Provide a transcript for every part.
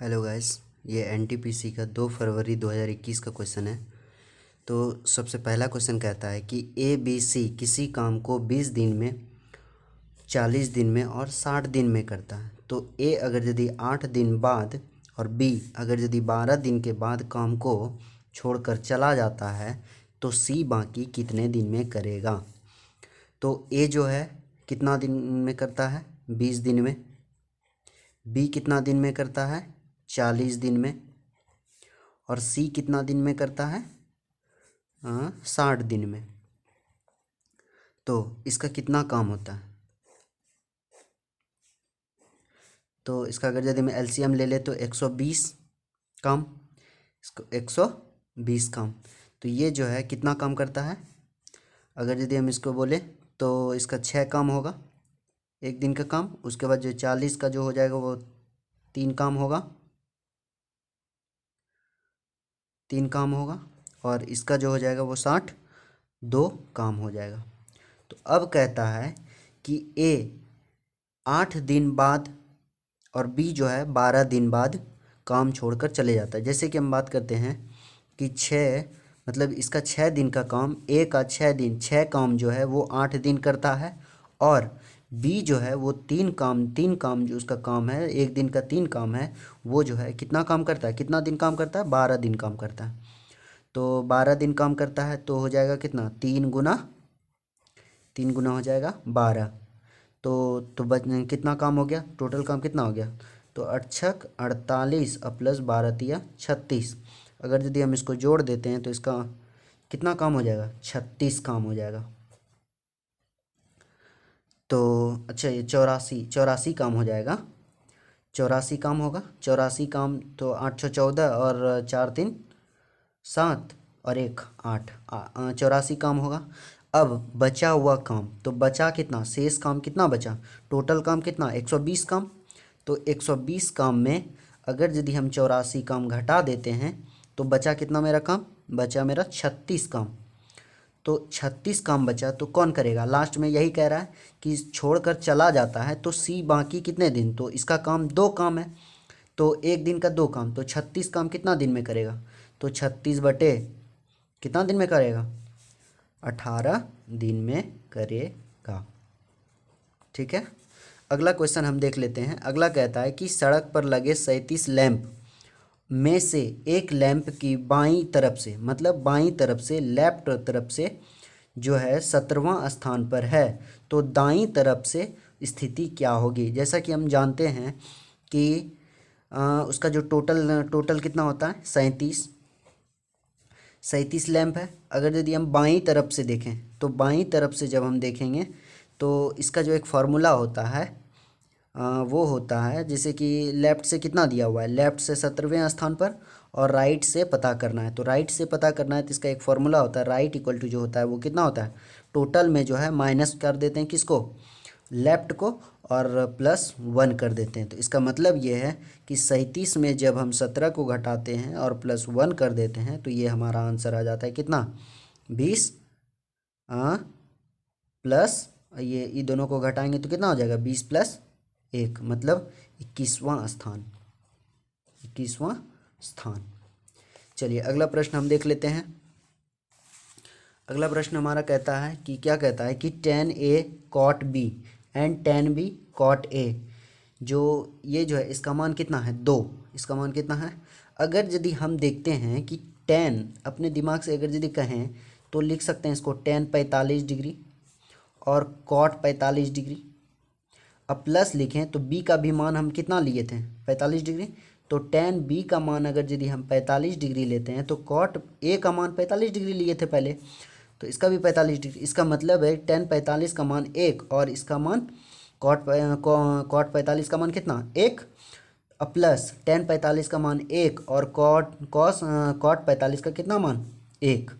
Hello guys. ये NTPC का 2 फरवरी 2021 का क्वेश्चन है। तो सबसे पहला क्वेश्चन कहता है कि ए बी सी किसी काम को 20 दिन में, 40 दिन में और 60 दिन में करता है। तो ए अगर यदि 8 दिन बाद और बी अगर यदि 12 दिन के बाद काम को छोड़कर चला जाता है तो सी बाकी कितने दिन में करेगा। तो ए जो है कितना दिन में करता है, 20 दिन में। बी कितना दिन में करता है, 40 दिन में। और सी कितना दिन में करता है, 60 दिन में। तो इसका कितना काम होता है। तो इसका अगर यदि मैं एलसीएम ले ले तो 120 काम, इसको 120 काम। तो ये जो है कितना काम करता है, अगर यदि हम इसको बोले तो इसका 6 काम होगा एक दिन का काम। उसके बाद जो 40 का जो हो जाएगा वो 3 काम होगा, 3 काम होगा। और इसका जो हो जाएगा वो 60, 2 काम हो जाएगा। तो अब कहता है कि ए 8 दिन बाद और बी जो है 12 दिन बाद काम छोड़कर चले जाता है। जैसे कि हम बात करते हैं कि 6 मतलब इसका 6 दिन का काम, ए का 6 दिन, 6 काम जो है वो 8 दिन करता है। और बी जो है वो 3 काम जो उसका काम है, एक दिन का 3 काम है, वो जो है कितना काम करता है, कितना दिन काम करता है, 12 दिन काम करता है। तो 12 दिन काम करता है तो हो जाएगा कितना, 3 गुना हो जाएगा 12। तो कितना काम हो गया, टोटल काम कितना हो गया। तो 8 48 और प्लस 12 तिया 36। अगर यदि हम इसको जोड़ देते हैं तो इसका कितना काम हो जाएगा, 36 काम हो जाएगा। तो अच्छा ये 84 काम हो जाएगा, 84 काम होगा। 84 काम तो 814 और 4 3 7 और 1 8, 84 काम होगा। अब बचा हुआ काम, तो बचा कितना, शेष काम कितना बचा, टोटल काम कितना 120 काम। तो 120 काम में अगर यदि हम 84 काम घटा देते हैं तो बचा कितना मेरा काम, बचा मेरा 36 काम। तो 36 काम बचा तो कौन करेगा, लास्ट में यही कह रहा है कि छोड़कर चला जाता है तो सी बाकी कितने दिन। तो इसका काम 2 काम है तो एक दिन का 2 काम, तो 36 काम कितना दिन में करेगा। तो 36 बटे कितना दिन में करेगा, 18 दिन में करेगा। ठीक है। अगला क्वेश्चन हम देख लेते हैं। अगला कहता है कि सड़क पर लगे 37 लैंप में से एक लैंप की बाईं तरफ से, मतलब बाईं तरफ से, लेफ्ट तरफ से जो है 17वां स्थान पर है, तो दाईं तरफ से स्थिति क्या होगी। जैसा कि हम जानते हैं कि उसका जो टोटल कितना होता है, 37 लैंप है। अगर यदि हम बाईं तरफ से देखें तो बाईं तरफ से जब हम देखेंगे तो इसका जो एक फार्मूला होता है वो होता है, जैसे कि लेफ़्ट से कितना दिया हुआ है, लेफ़्ट से 17वें स्थान पर और राइट से पता करना है। तो राइट से पता करना है तो इसका एक फार्मूला होता है, राइट इक्वल टू जो होता है वो कितना होता है, टोटल में जो है माइनस कर देते हैं किसको, लेफ़्ट को, और +1 कर देते हैं। तो इसका मतलब ये है कि 37 में जब हम 17 को घटाते हैं और +1 कर देते हैं तो ये हमारा आंसर आ जाता है कितना, 20 प्लस ये दोनों को घटाएंगे तो कितना हो जाएगा, 20 + 1 मतलब 21वां स्थान, 21वां स्थान। चलिए अगला प्रश्न हम देख लेते हैं। अगला प्रश्न हमारा कहता है कि क्या कहता है कि tan A cot B and tan B cot A, जो ये जो है इसका मान कितना है, 2। इसका मान कितना है, अगर यदि हम देखते हैं कि tan अपने दिमाग से अगर यदि कहें तो लिख सकते हैं इसको tan 45 डिग्री और cot 45 डिग्री। अब प्लस लिखें तो b का भी मान हम कितना लिए थे, 45 डिग्री। तो tan b का मान अगर यदि हम 45 डिग्री लेते हैं तो cot a का मान 45 डिग्री लिए थे पहले, तो इसका भी 45 डिग्री। इसका मतलब है tan 45 का मान 1 और इसका मान cot 45 का मान कितना, 1। अब प्लस tan 45 का मान 1 और cot 45 का कितना मान, 1।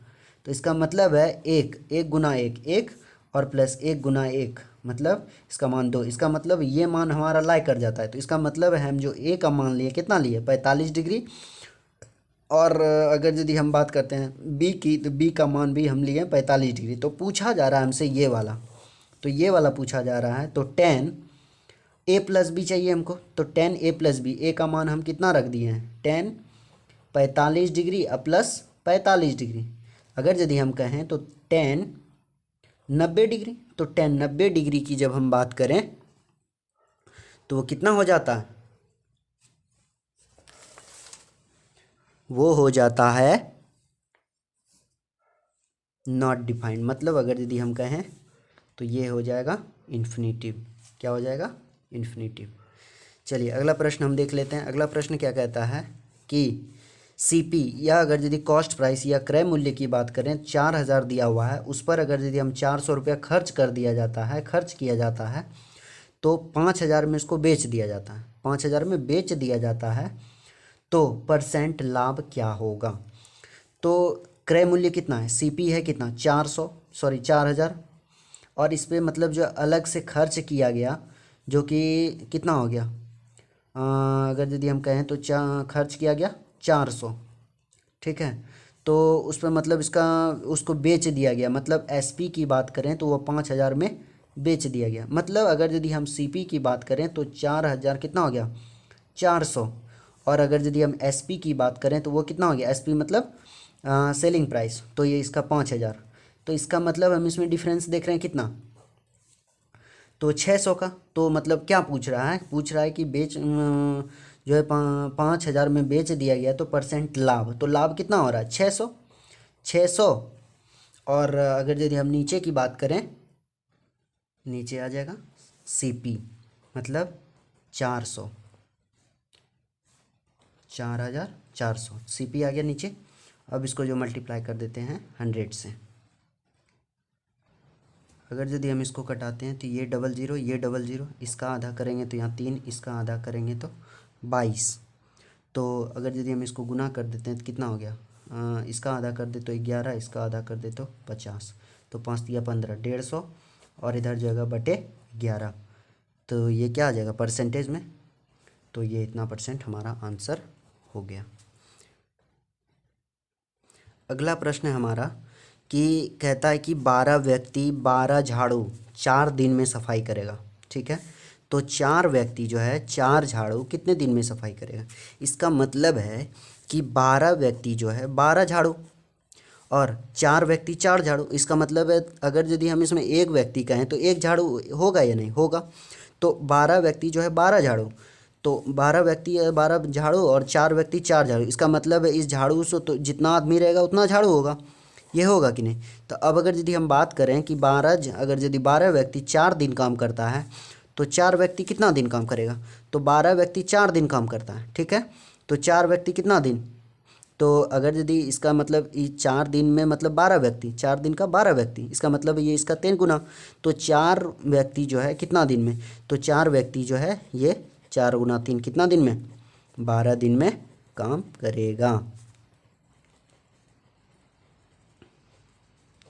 तो इसका मतलब है 1 गुना 1 1 और प्लस 1 गुना 1 मतलब इसका मान 2। इसका मतलब ये मान हमारा लाई कर जाता है। तो इसका मतलब है हम जो ए का मान लिए कितना लिए, 45 डिग्री। और अगर यदि हम बात करते हैं बी की तो बी का मान भी हम लिए 45 डिग्री। तो पूछा जा रहा है हमसे ये वाला, तो ये वाला पूछा जा रहा है। तो tan ए प्लस बी चाहिए हमको, तो टेन ए प्लस बी, ए का मान हम कितना रख दिए हैं, टेन 45 डिग्री प्लस 45 डिग्री। अगर यदि हम कहें तो टेन 90 डिग्री, तो टेन 90 डिग्री की जब हम बात करें तो वो कितना हो जाता है, वो हो जाता है नॉट डिफाइंड। मतलब अगर यदि हम कहें तो ये हो जाएगा इन्फिनिटिव। क्या हो जाएगा, इन्फिनिटिव। चलिए अगला प्रश्न हम देख लेते हैं। अगला प्रश्न क्या कहता है कि सीपी या अगर यदि कॉस्ट प्राइस या क्रय मूल्य की बात करें 4000 दिया हुआ है, उस पर अगर यदि हम 400 रुपया खर्च किया जाता है तो 5000 में इसको बेच दिया जाता है, 5000 में बेच दिया जाता है, तो परसेंट लाभ क्या होगा। तो क्रय मूल्य कितना है, सीपी है कितना 4000, और इस पर मतलब जो अलग से खर्च किया गया जो कि कितना हो गया, अगर यदि हम कहें तो खर्च किया गया 400, ठीक है। तो उस पर मतलब इसका उसको बेच दिया गया, मतलब एसपी की बात करें तो वो 5000 में बेच दिया गया। मतलब अगर यदि हम सीपी की बात करें तो 4000 कितना हो गया 400, और अगर यदि हम एसपी की बात करें तो वो कितना हो गया, एसपी मतलब सेलिंग प्राइस, तो ये इसका 5000। तो इसका मतलब हम इसमें डिफरेंस देख रहे हैं कितना, तो 600 का। तो मतलब क्या पूछ रहा है कि जो है 5000 में बेच दिया गया तो परसेंट लाभ, तो लाभ कितना हो रहा है 600। और अगर यदि हम नीचे की बात करें, नीचे आ जाएगा सीपी मतलब 400, 4400 सीपी आ गया नीचे। अब इसको जो मल्टीप्लाई कर देते हैं 100 से, अगर यदि हम इसको कटाते हैं तो ये 00, इसका आधा करेंगे तो यहाँ 3, इसका आधा करेंगे तो 22। तो अगर यदि हम इसको गुना कर देते हैं तो कितना हो गया, इसका आधा कर दे तो 11, इसका आधा कर दे तो 50, तो 5 दिया 15, 150, और इधर जगह बटे 11, तो ये क्या आ जाएगा परसेंटेज में, तो ये इतना परसेंट हमारा आंसर हो गया। अगला प्रश्न है हमारा कि कहता है कि 12 व्यक्ति 12 झाड़ू 4 दिन में सफाई करेगा, ठीक है। तो 4 व्यक्ति जो है 4 झाड़ू कितने दिन में सफाई करेगा। इसका मतलब है कि 12 व्यक्ति जो है 12 झाड़ू और 4 व्यक्ति 4 झाड़ू। इसका मतलब है अगर यदि हम इसमें एक व्यक्ति कहें तो एक झाड़ू होगा या नहीं होगा, तो 12 व्यक्ति जो है 12 झाड़ू, तो 12 व्यक्ति 12 झाड़ू और 4 व्यक्ति 4 झाड़ू। इसका मतलब है इस झाड़ू से तो जितना आदमी रहेगा उतना झाड़ू होगा, ये होगा कि नहीं। तो अब अगर यदि हम बात करें कि अगर यदि 12 व्यक्ति 4 दिन काम करता है तो 4 व्यक्ति कितना दिन काम करेगा, तो 12 व्यक्ति 4 दिन काम करता है, ठीक है। तो 4 व्यक्ति कितना दिन, तो अगर यदि इसका मतलब 4 दिन में मतलब 12 व्यक्ति, 4 दिन का 12 व्यक्ति, इसका मतलब ये इसका 3 गुना, तो 4 व्यक्ति जो है कितना दिन में, तो 4 व्यक्ति जो है ये 4 गुना 3 कितना दिन में, 12 दिन में काम करेगा,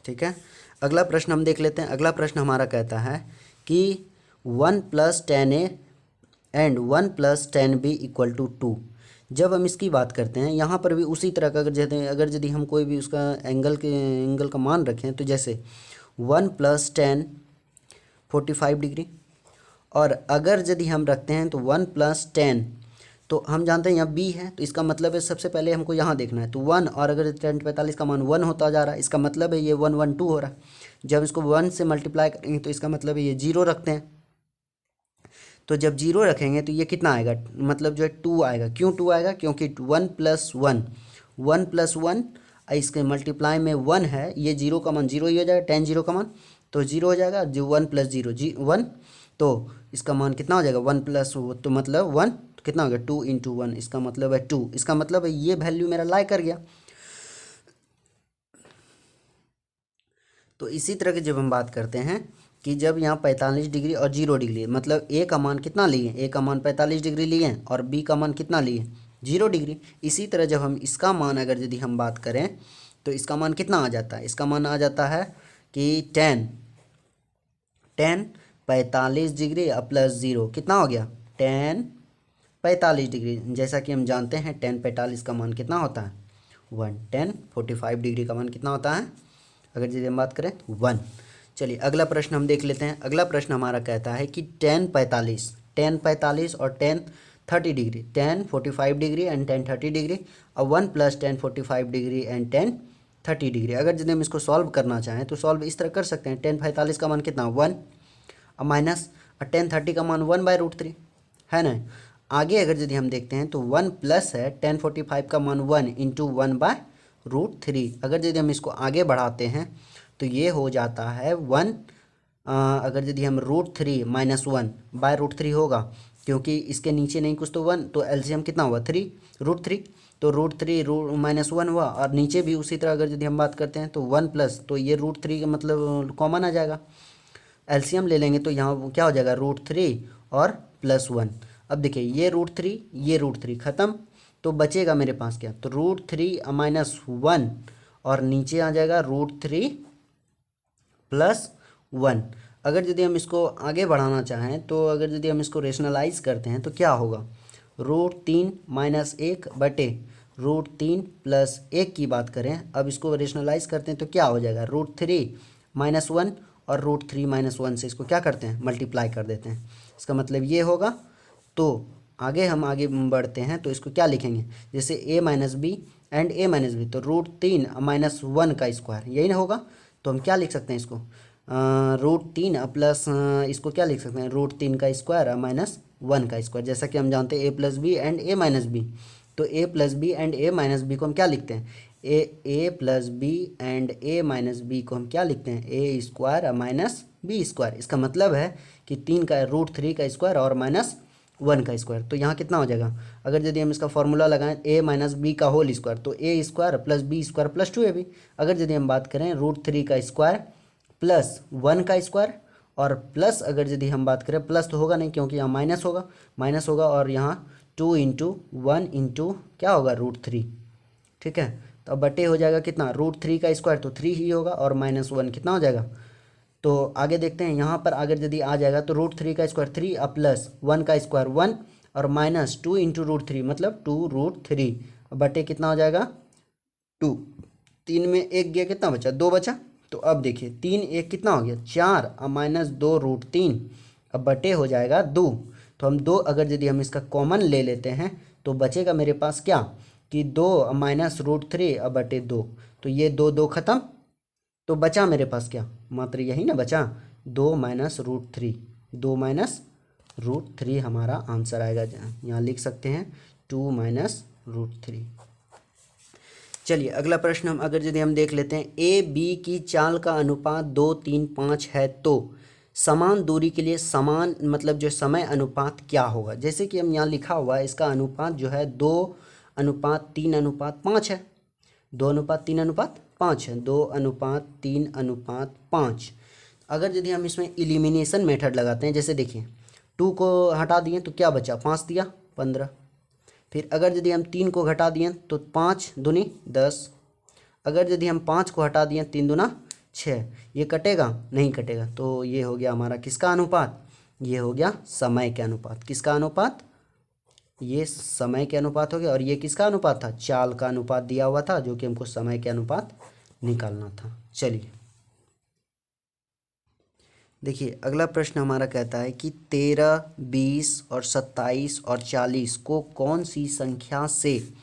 ठीक है। अगला प्रश्न हम देख लेते हैं। अगला प्रश्न हमारा कहता है कि 1 + 10a एंड 1 + 10b = 2। जब हम इसकी बात करते हैं यहाँ पर भी उसी तरह का अगर यदि हम कोई भी उसका एंगल का मान रखें, तो जैसे 1 + 10 45 डिग्री, और अगर यदि हम रखते हैं तो 1 + 10, तो हम जानते हैं यहाँ b है, तो इसका मतलब है सबसे पहले हमको यहाँ देखना है, तो 1, और अगर 10 45 का मान 1 होता जा रहा है, इसका मतलब है ये 1 1 2 हो रहा है। जब इसको 1 से मल्टीप्लाई करेंगे तो इसका मतलब है ये 0 रखते हैं, तो जब 0 रखेंगे तो ये कितना आएगा, मतलब जो है 2 आएगा। क्यों 2 आएगा, क्योंकि 1 + 1 1 + 1 इसके मल्टीप्लाई में 1 है, ये 0 का मान 0 ही हो जाएगा, 10 0 का मान तो 0 हो जाएगा, जो 1 + 0 1, तो इसका मान कितना हो जाएगा 1 + तो मतलब 1 कितना हो गया 2 × 1, इसका मतलब है 2, इसका मतलब है ये वैल्यू मेरा लाई कर गया। तो इसी तरह की जब हम बात करते हैं कि जब यहाँ 45 डिग्री और 0 डिग्री, मतलब ए का मान कितना लिए, ए का मान 45 डिग्री लिए हैं और बी का मान कितना लिए 0 डिग्री। इसी तरह जब हम इसका मान अगर यदि हम बात करें तो इसका मान कितना आ जाता है, इसका मान आ जाता है कि 10 45 डिग्री + 0 कितना हो गया 10 45 डिग्री। जैसा कि हम जानते हैं 10 45 का मान कितना होता है 1, 10 45 डिग्री का मान कितना होता है अगर यदि हम बात करें 1। चलिए अगला प्रश्न हम देख लेते हैं। अगला प्रश्न हमारा कहता है कि 10 45 टेन 45 और ten 30 degree, ten 45 degree and ten 30 degree. अब 1 plus ten 45 degree and ten 30 degree. अगर यदि हम इसको सॉल्व करना चाहें तो सॉल्व इस तरह कर सकते हैं। टेन 45 का मान कितना 1, अब माइनस टेन 30 का मान 1/√3 है ना। आगे अगर यदि हम देखते हैं तो 1 प्लस है टेन 45 का मान 1 इंटू 1/√3। अगर यदि हम इसको आगे बढ़ाते हैं तो ये हो जाता है 1, अगर यदि हम √3 माइनस 1/√3 होगा, क्योंकि इसके नीचे नहीं कुछ तो 1, तो एलसीएम कितना हुआ 3 √3, तो √3 माइनस 1 हुआ। और नीचे भी उसी तरह अगर यदि हम बात करते हैं तो 1 प्लस, तो ये √3 का मतलब कॉमन आ जाएगा, एलसीएम ले लेंगे तो यहाँ क्या हो जाएगा √3 और +1। अब देखिए ये √3 ये √3 ख़त्म, तो बचेगा मेरे पास क्या, तो √3 माइनस 1 और नीचे आ जाएगा √3 +1। अगर यदि हम इसको आगे बढ़ाना चाहें तो अगर यदि हम इसको रेशनलाइज करते हैं तो क्या होगा, √3 माइनस 1 बटे √3 प्लस 1 की बात करें। अब इसको रेशनलाइज करते हैं तो क्या हो जाएगा, √3 माइनस 1 और √3 माइनस 1 से इसको क्या करते हैं मल्टीप्लाई कर देते हैं। इसका मतलब ये होगा। तो आगे हम आगे बढ़ते हैं तो इसको क्या लिखेंगे, जैसे a minus B and a minus B, तो √3 माइनस 1 का स्क्वायर, यही ना होगा। तो हम क्या लिख सकते हैं इसको, √3 प्लस इसको क्या लिख सकते हैं, √3 का स्क्वायर माइनस 1 का स्क्वायर। जैसा कि हम जानते हैं a plus B and a minus B, तो a plus B and a minus B को हम क्या लिखते हैं, A plus B and a minus B को हम क्या लिखते हैं, a square minus B square. इसका मतलब है कि 3 का √3 का स्क्वायर और माइनस 1 का स्क्वायर। तो यहाँ कितना हो जाएगा, अगर यदि हम इसका फॉर्मूला लगाएं a माइनस बी का होल स्क्वायर, तो a square plus B square plus 2ab। अगर यदि हम बात करें √3 का स्क्वायर प्लस 1 का स्क्वायर और प्लस, अगर यदि हम बात करें प्लस तो होगा नहीं क्योंकि यहाँ माइनस होगा और यहाँ 2 इंटू 1 इंटू क्या होगा √3, ठीक है। तो अब बटे हो जाएगा कितना, √3 का स्क्वायर तो 3 ही होगा और माइनस 1 कितना हो जाएगा। तो आगे देखते हैं, यहाँ पर अगर यदि आ जाएगा तो √3 का स्क्वायर 3 और प्लस 1 का स्क्वायर 1 और माइनस 2 इंटू √3 मतलब 2√3 बटे कितना हो जाएगा 2। 3 में 1 गया, कितना बचा 2 बचा। तो अब देखिए 3 1 कितना हो गया 4 और माइनस 2√3, अब बटे हो जाएगा 2। तो हम 2 अगर यदि हम इसका कॉमन ले लेते हैं तो बचेगा मेरे पास क्या, कि 2 माइनस √3 अब बटे 2, तो ये 2 ख़त्म। तो बचा मेरे पास क्या, मात्र यही ना बचा, 2 माइनस √3, 2 माइनस √3 हमारा आंसर आएगा। यहाँ लिख सकते हैं 2 माइनस √3। चलिए अगला प्रश्न हम अगर यदि हम देख लेते हैं, ए बी की चाल का अनुपात 2 3 5 है तो समान दूरी के लिए समान मतलब जो समय अनुपात क्या होगा। जैसे कि हम यहाँ लिखा हुआ है इसका अनुपात जो है 2:3:5 है, 2:3:5 है, 2:3:5। अगर यदि हम इसमें एलिमिनेशन मेथड लगाते हैं, जैसे देखिए 2 को हटा दिए तो क्या बचा 5 दिया 15, फिर अगर यदि हम 3 को घटा दिए तो 5 दूनी 10, अगर यदि हम 5 को हटा दिए 3 दूना 6, ये कटेगा नहीं कटेगा। तो ये हो गया हमारा किसका अनुपात, ये हो गया समय के अनुपात। किसका अनुपात, ये समय के अनुपात हो गया। और ये किसका अनुपात था, चाल का अनुपात दिया हुआ था जो कि हमको समय के अनुपात निकालना था। चलिए देखिए अगला प्रश्न हमारा कहता है कि 13, 20 और 27 और 40 को कौन सी संख्या से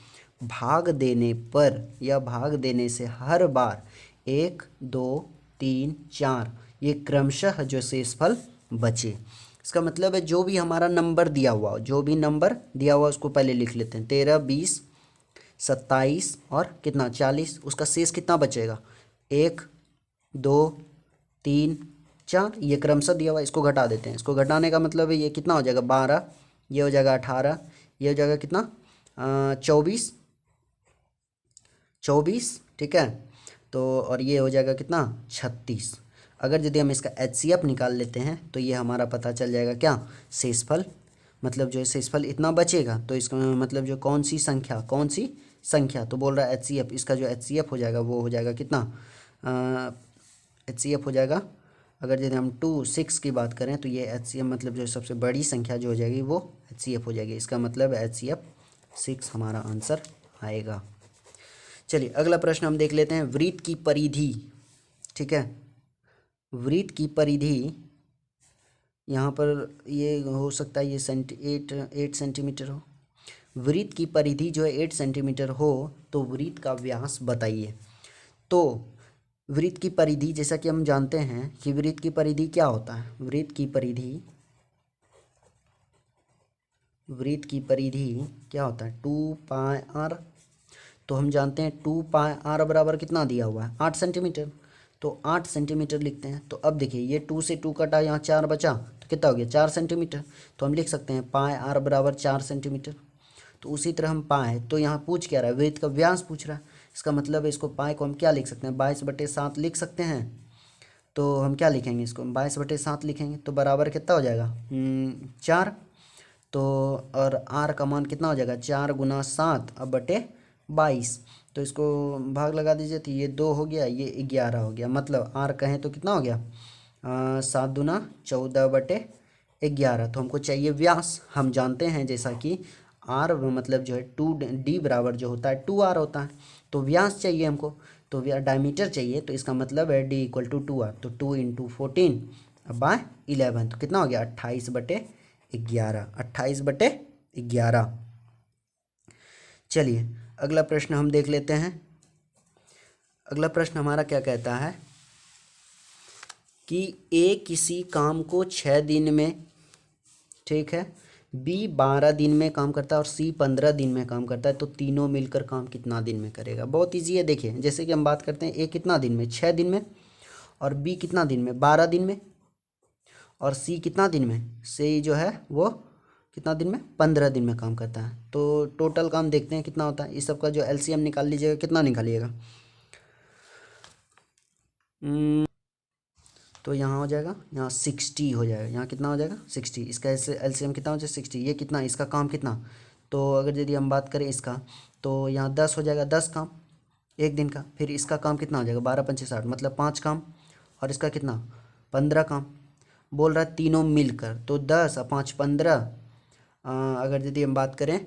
भाग देने पर या भाग देने से हर बार 1 2 3 4 ये क्रमशः जो शेषफल बचे। इसका मतलब है जो भी हमारा नंबर दिया हुआ हो, जो भी नंबर दिया हुआ उसको पहले लिख लेते हैं, 13, 20, 27 और कितना 40, उसका शेष कितना बचेगा 1 2 3 4, ये क्रमशः दिया हुआ, इसको घटा देते हैं। इसको घटाने का मतलब है ये कितना हो जाएगा 12, ये हो जाएगा 18, ये हो जाएगा कितना 24, ठीक है। तो और ये हो जाएगा कितना 36। अगर यदि हम इसका HCF निकाल लेते हैं तो ये हमारा पता चल जाएगा क्या, शेषफल, मतलब जो है शेषफल इतना बचेगा। तो इसका मतलब जो कौन सी संख्या, तो बोल रहा है HCF, इसका जो HCF हो जाएगा वो हो जाएगा कितना, HCF हो जाएगा, अगर यदि हम 2 6 की बात करें तो ये HCF मतलब जो सबसे बड़ी संख्या जो हो जाएगी वो HCF हो जाएगी। इसका मतलब HCF 6 हमारा आंसर आएगा। चलिए अगला प्रश्न हम देख लेते हैं, वृत्त की परिधि, ठीक है, वृत्त की परिधि यहाँ पर ये हो सकता है ये 8 सेंटीमीटर हो। वृत्त की परिधि जो है 8 सेंटीमीटर हो तो वृत्त का व्यास बताइए। तो वृत्त की परिधि, जैसा कि हम जानते हैं कि वृत्त की परिधि क्या होता है, वृत्त की परिधि क्या होता है, 2πr। तो हम जानते हैं 2πr बराबर कितना दिया हुआ है, 8 सेंटीमीटर। तो 8 सेंटीमीटर लिखते हैं। तो अब देखिए ये 2 से 2 कटा, यहाँ 4 बचा, तो कितना हो गया 4 सेंटीमीटर। तो हम लिख सकते हैं πr बराबर 4 सेंटीमीटर। तो उसी तरह हम पाए, तो यहाँ पूछ क्या रहा है, वृत्त का व्यास पूछ रहा है। इसका मतलब है इसको पाए को हम क्या लिख सकते हैं, 22/7 लिख सकते हैं। तो हम क्या लिखेंगे, इसको 22/7 लिखेंगे। तो बराबर कितना हो जाएगा 4। तो और आर का मान कितना हो जाएगा, 4 × 7 अब बटे 22। तो इसको भाग लगा दीजिए, तो ये 2 हो गया, ये 11 हो गया। मतलब आर कहें तो कितना हो गया 7 दूना 14/11। तो हमको चाहिए व्यास। हम जानते हैं जैसा कि आर मतलब जो है 2d बराबर जो होता है 2r होता है। तो व्यास चाहिए हमको, तो डायमीटर चाहिए। तो इसका मतलब है d = 2r। तो 2 × 14/11 तो कितना हो गया 28/11। 28/11। चलिए अगला प्रश्न हम देख लेते हैं। अगला प्रश्न हमारा क्या कहता है कि ए किसी काम को 6 दिन में, ठीक है, बी 12 दिन में काम करता है और सी 15 दिन में काम करता है। तो तीनों मिलकर काम कितना दिन में करेगा। बहुत ईजी है। देखिए जैसे कि हम बात करते हैं, ए कितना दिन में 6 दिन में, और बी कितना दिन में 12 दिन में, और सी कितना दिन में, सी जो है वो कितना दिन में 15 दिन में काम करता है। तो टोटल काम देखते हैं कितना होता है। इस सब का जो एलसीएम निकाल लीजिएगा, कितना निकालिएगा। तो यहाँ हो जाएगा, यहाँ 60 हो जाएगा। यहाँ कितना हो जाएगा 60। इसका एलसीएम कितना हो जाएगा 60। ये कितना, इसका काम कितना। तो अगर यदि हम बात करें इसका, तो यहाँ 10 हो जाएगा, 10 काम एक दिन का। फिर इसका काम कितना हो जाएगा 12 × 5 = 60, मतलब 5 काम। और इसका कितना 15 काम। बोल रहा है तीनों मिलकर, तो 10 और 5 15। अगर यदि हम बात करें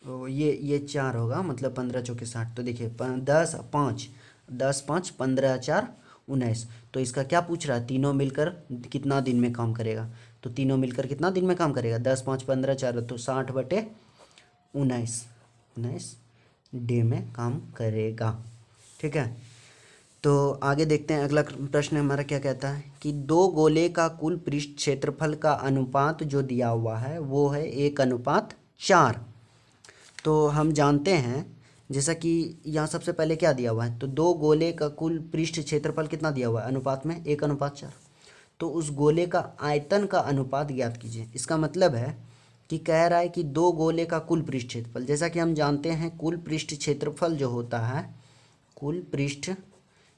तो ये 4 होगा, मतलब 15 × 4 = 60। तो देखिए 10 और 5, 10 5 15 4 19। तो इसका क्या पूछ रहा है, तीनों मिलकर कितना दिन में काम करेगा। तो तीनों मिलकर कितना दिन में काम करेगा, 10 5 15 4, तो 60/19 डे में काम करेगा। ठीक है। तो आगे देखते हैं। अगला प्रश्न हमारा क्या कहता है कि 2 गोले का कुल पृष्ठ क्षेत्रफल का अनुपात जो दिया हुआ है वो है 1:4। तो हम जानते हैं जैसा कि यहाँ सबसे पहले क्या दिया हुआ है, तो 2 गोले का कुल पृष्ठ क्षेत्रफल कितना दिया हुआ है अनुपात में 1:4। तो उस गोले का आयतन का अनुपात ज्ञात कीजिए। इसका मतलब है कि कह रहा है कि 2 गोले का कुल पृष्ठ क्षेत्रफल, जैसा कि हम जानते हैं कुल पृष्ठ क्षेत्रफल जो होता है, कुल पृष्ठ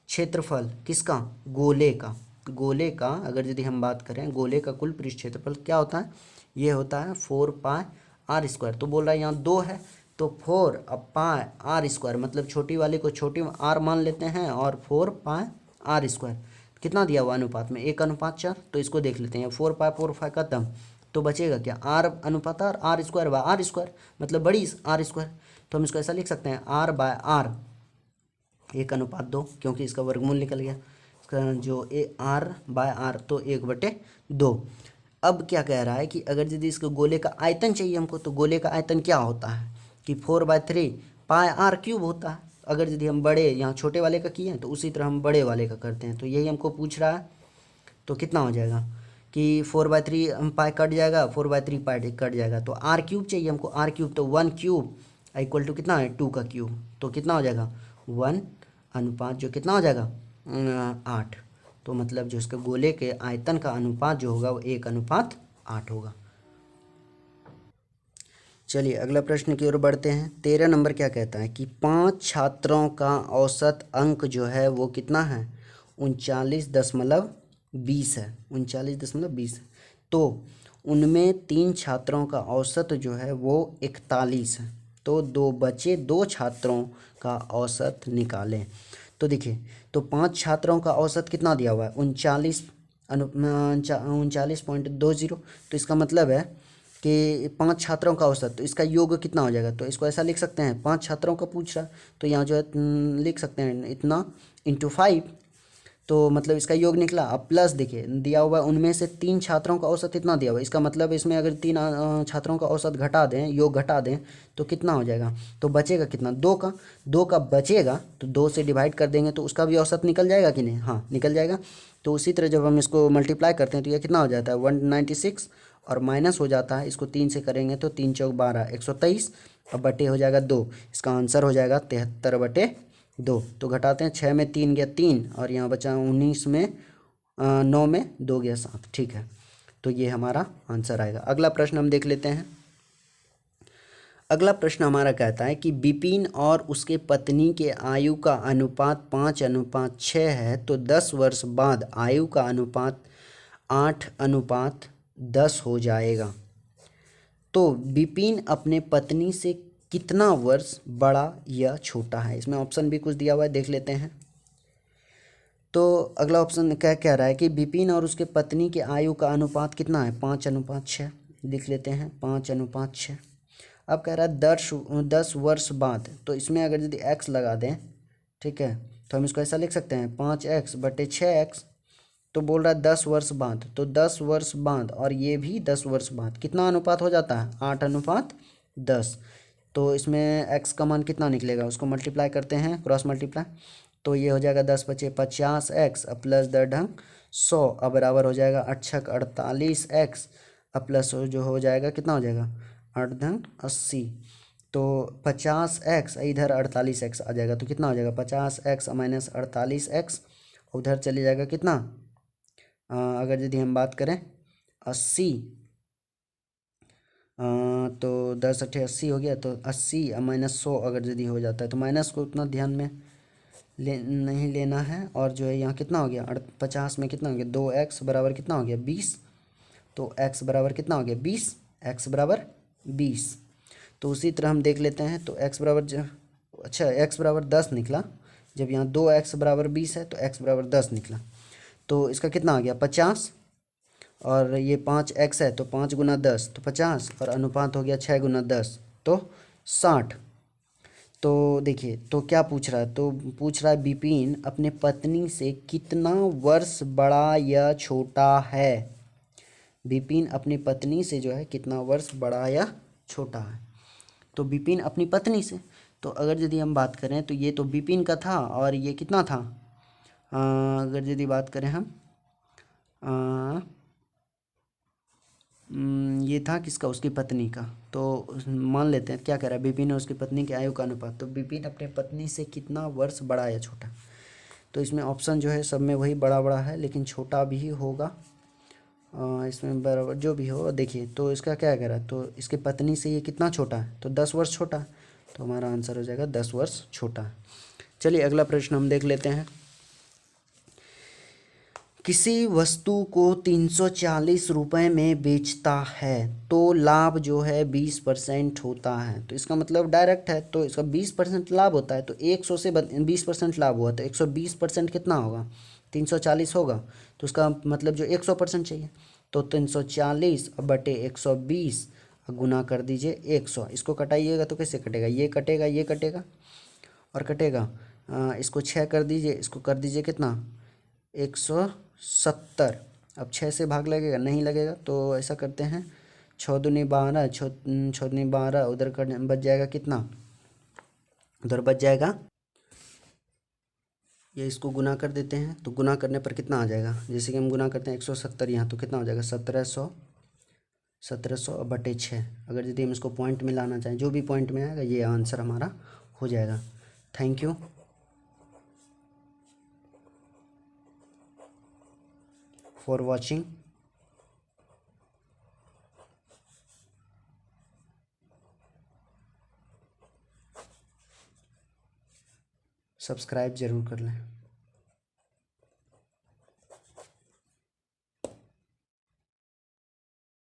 क्षेत्रफल किसका, गोले का। गोले का अगर यदि हम बात करें, गोले का कुल पृष्ठ क्षेत्रफल क्या होता है, ये होता है 4πr²। तो बोल रहा है यहाँ 2 है, तो 4πr², मतलब छोटी वाले को छोटी r मान लेते हैं और 4πr²। कितना दिया हुआ अनुपात में 1:4। तो इसको देख लेते हैं, 4π 4π खत्म, तो बचेगा क्या r अनुपात r, r²/r², मतलब बड़ी r²। तो हम इसको ऐसा लिख सकते हैं r/r 1:2, क्योंकि इसका वर्गमूल निकल गया। इसका जो r/r तो 1/2। अब क्या कह रहा है कि अगर यदि इसको गोले का आयतन चाहिए हमको, तो गोले का आयतन क्या होता है कि 4/3πr³ होता है। अगर यदि हम बड़े यहाँ छोटे वाले का किए हैं तो उसी तरह हम बड़े वाले का करते हैं। तो यही हमको पूछ रहा है। तो कितना हो जाएगा कि 4/3 पाई कट जाएगा, 4/3 पाई कट जाएगा, तो r³ चाहिए हमको। r³ तो 1³ = कितना है 2 का क्यूब। तो कितना हो जाएगा 1 अनुपात जो कितना हो जाएगा 8। तो मतलब जो इसके गोले के आयतन का अनुपात जो होगा वो 1:8 होगा। चलिए अगला प्रश्न की ओर बढ़ते हैं। 13 नंबर क्या कहता है कि 5 छात्रों का औसत अंक जो है वो कितना है 39.20 है, 39.20 है। तो उनमें 3 छात्रों का औसत जो है वो 41 है। तो 2 छात्रों का औसत निकालें। तो देखिए, तो 5 छात्रों का औसत कितना दिया हुआ है 39.20। तो इसका मतलब है कि 5 छात्रों का औसत, तो इसका योग कितना हो जाएगा। तो इसको ऐसा लिख सकते हैं, 5 छात्रों का पूछ रहा, तो यहाँ जो है लिख सकते हैं इतना × 5। तो मतलब इसका योग निकला। अब प्लस देखिए दिया हुआ है उनमें से 3 छात्रों का औसत इतना दिया हुआ है, इसका मतलब इसमें अगर 3 छात्रों का औसत घटा दें, योग घटा दें, तो कितना हो जाएगा, तो बचेगा कितना, 2 का बचेगा, तो 2 से डिवाइड कर देंगे तो उसका भी औसत निकल जाएगा कि नहीं, हाँ निकल जाएगा। तो उसी तरह जब हम इसको मल्टीप्लाई करते हैं तो यह कितना हो जाता है 196, और माइनस हो जाता है, इसको 3 से करेंगे तो 3 चौक 12 123, अब बटे हो जाएगा 2, इसका आंसर हो जाएगा 73/2। तो घटाते हैं, 6 में 3 गया 3, और यहाँ बचा 19 में 9 में 2 गया 7, ठीक है। तो ये हमारा आंसर आएगा। अगला प्रश्न हम देख लेते हैं। अगला प्रश्न हमारा कहता है कि विपिन और उसके पत्नी के आयु का अनुपात 5:6 है, तो 10 वर्ष बाद आयु का अनुपात 8:10 हो जाएगा। तो विपिन अपने पत्नी से कितना वर्ष बड़ा या छोटा है। इसमें ऑप्शन भी कुछ दिया हुआ है, देख लेते हैं। तो अगला ऑप्शन क्या कह रहा है कि विपिन और उसके पत्नी के आयु का अनुपात कितना है 5:6, लिख लेते हैं 5:6। अब कह रहा है 10 वर्ष बाद, तो इसमें अगर यदि x लगा दें, ठीक है, तो हम इसको ऐसा लिख सकते हैं 5x/6x। तो बोल रहा है 10 वर्ष बाद, तो 10 वर्ष बाद और ये भी 10 वर्ष बाद कितना अनुपात हो जाता है 8:10। तो इसमें x का मान कितना निकलेगा, उसको मल्टीप्लाई करते हैं, क्रॉस मल्टीप्लाई। तो ये हो जाएगा 10 बचे 50x प्लस 10 100, अब बराबर हो जाएगा 8 48x प्लस जो हो जाएगा कितना हो जाएगा 8 80। तो 50x इधर 48x आ जाएगा, तो कितना हो जाएगा 50x माइनस 48x, उधर चले जाएगा कितना, अगर यदि हम बात करें 80, तो 10 8 80 हो गया, तो 80 माइनस 100 अगर यदि हो जाता है तो माइनस को उतना ध्यान में नहीं लेना है। और जो है यहाँ कितना हो गया 50 में कितना हो गया 2x बराबर कितना हो गया 20, तो x बराबर कितना हो गया 20, x बराबर 20। तो उसी तरह हम देख लेते हैं, तो x बराबर अच्छा x बराबर 10 निकला, जब यहाँ 2x बराबर 20 है तो x बराबर 10 निकला। तो इसका कितना आ गया 50, और ये 5x है तो 5 गुना 10 तो 50, और अनुपात हो गया 6 गुना 10 तो 60। तो देखिए तो क्या पूछ रहा है, तो पूछ रहा है विपिन अपने पत्नी से कितना वर्ष बड़ा या छोटा है। विपिन अपनी पत्नी से जो है कितना वर्ष बड़ा या छोटा है। तो विपिन अपनी पत्नी से, तो अगर यदि हम बात करें तो ये तो विपिन का था, और ये कितना था, अगर यदि बात करें हम ये था किसका, उसकी पत्नी का। तो मान लेते हैं क्या कह रहा है विपिन और उसकी पत्नी की आयु का अनुपात, तो विपिन अपने पत्नी से कितना वर्ष बड़ा या छोटा। तो इसमें ऑप्शन जो है सब में वही बड़ा बड़ा है, लेकिन छोटा भी होगा, इसमें बराबर जो भी हो। देखिए तो इसका क्या कह रहा है, तो इसकी पत्नी से ये कितना छोटा है, तो 10 वर्ष छोटा है, तो हमारा आंसर हो जाएगा 10 वर्ष छोटा है। चलिए अगला प्रश्न हम देख लेते हैं। किसी वस्तु को 340 रुपये में बेचता है तो लाभ जो है 20% होता है। तो इसका मतलब डायरेक्ट है, तो इसका 20% लाभ होता है, तो 100 से 20% लाभ हुआ तो 120% कितना होगा 340 होगा। तो उसका मतलब जो 100% चाहिए, तो 340/120 गुना कर दीजिए 100। इसको कटाइएगा तो कैसे कटेगा, ये कटेगा ये कटेगा और कटेगा, इसको 6 कर दीजिए, इसको कर दीजिए कितना 170। अब 6 से भाग लगेगा, नहीं लगेगा, तो ऐसा करते हैं 6 दूनी 12, 6 दूनी 12, उधर कर बच जाएगा कितना, उधर बच जाएगा, ये इसको गुना कर देते हैं, तो गुना करने पर कितना आ जाएगा, जैसे कि हम गुना करते हैं 170 यहाँ, तो कितना हो जाएगा 1700/6। अगर यदि हम इसको पॉइंट में लाना चाहें, जो भी पॉइंट में आएगा ये आंसर हमारा हो जाएगा। Thank you for watching. Subscribe जरूर कर लें।